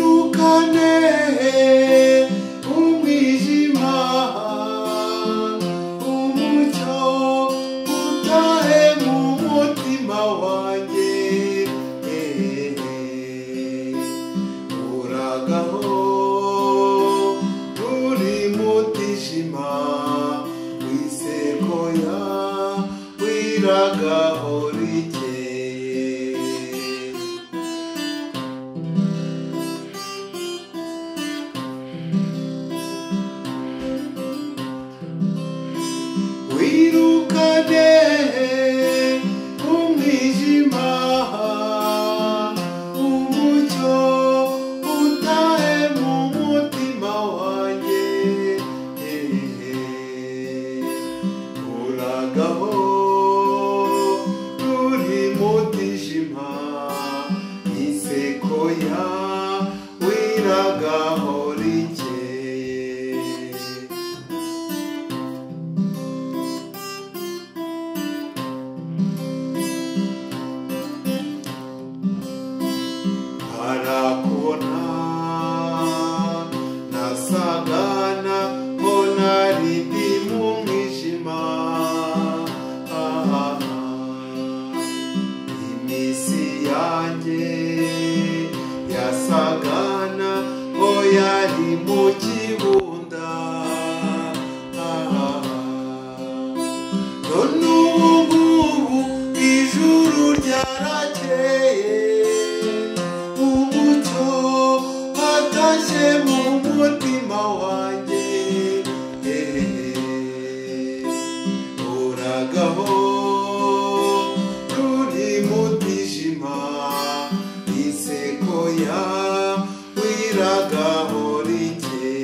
wirukane umwijima umucyo utahe mu mutima wanjye uragaho ruri mutijima wisekoya wiragaho rikeye wirukane umwijima umucyo utahe mu mutima wanjye uragaho ruri mutijima isekoya wiragaho rikeye harakubona nasagana ko narindi mu mwijima imisi yanjye yasagana ko yari mu kibunda none ubu ngubu ijuru ryarakeye umucyo watashye mu mutima wanjye uragaho ruri mutijima isekoya wiragaho rikeye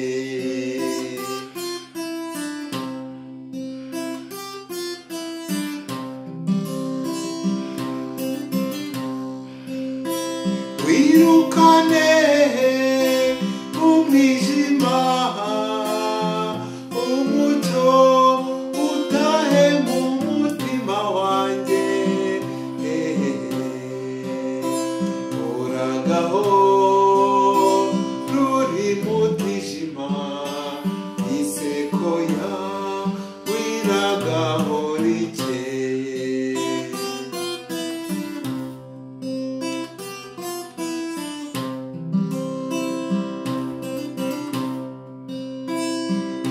wirukane umwijima umucyo utahe mu mutima wanjye uragaho ruri mutijima isekoya wiragaho rikeye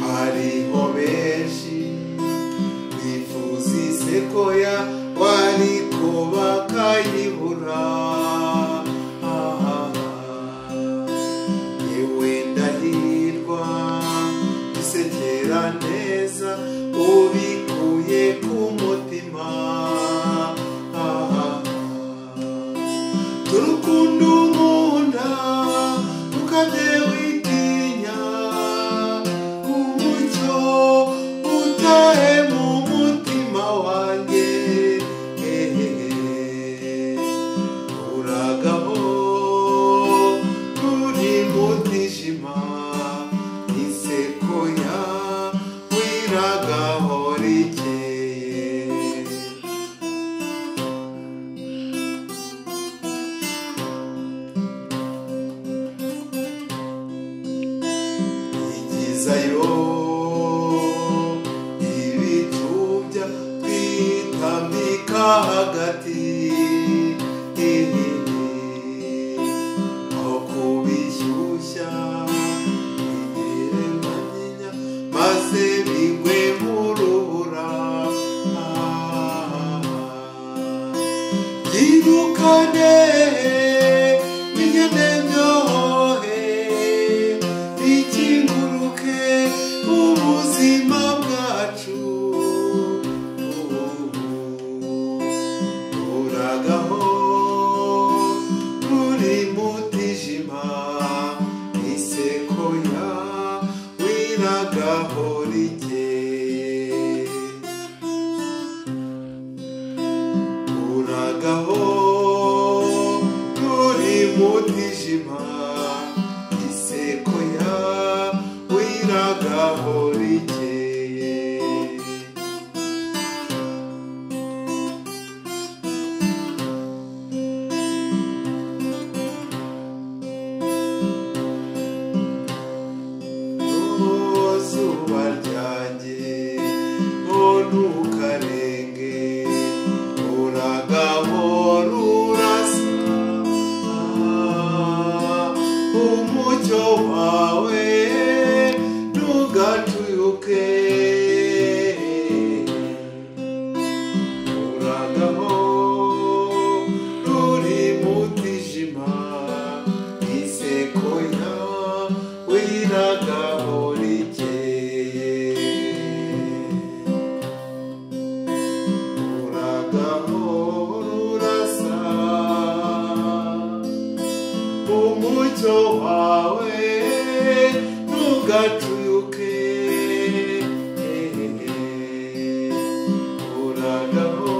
hariho benshi bifuza isekoya wariko bakayibura yewe ndahirwa isekera neza ubikuye ku mutima turukundo nkunda ntukajye witinya umucyo utahe mu mutima wanjye uragaho ruri mutijima isekoya wiragaho rikeye igizayo ibitumbya twitambika hagati aho kubishyushya bigere manyinya maze bigwe mu rubura yirukane bigene byohe bikinguruke ubuzima bwacu uragaho ruri mutijima isekoya wiragaho rikeye uragaho ruri mutijima isekoya wiragaho rikeye umucyo wawe ntugatuyuke uragaho ruri mutijima iseko yawe iragaho rikeye uragaho rurasa umucyo wawe ntugatuyuke uragaho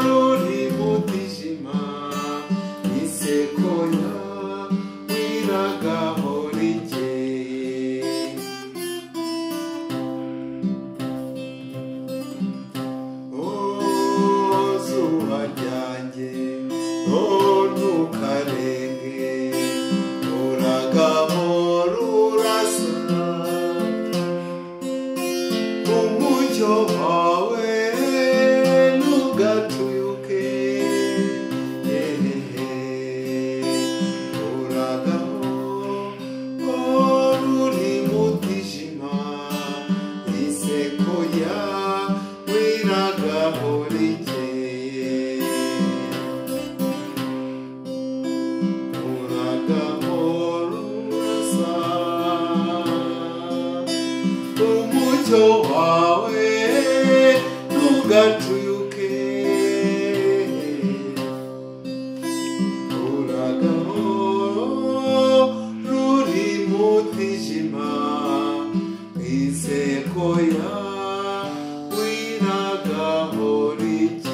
ruri mutijima iseko yawe iragaho rikeye zuba ryanjye ntukarenge uragaho rurasa umucyo wawe ntugatuyuke uragaho ruri mutijima iseko yawe iragaho rikeye uragaho rurasa umucyo wawe ntugatuyuke uragaho ruri mutijima iseko yawe iragaho rikeye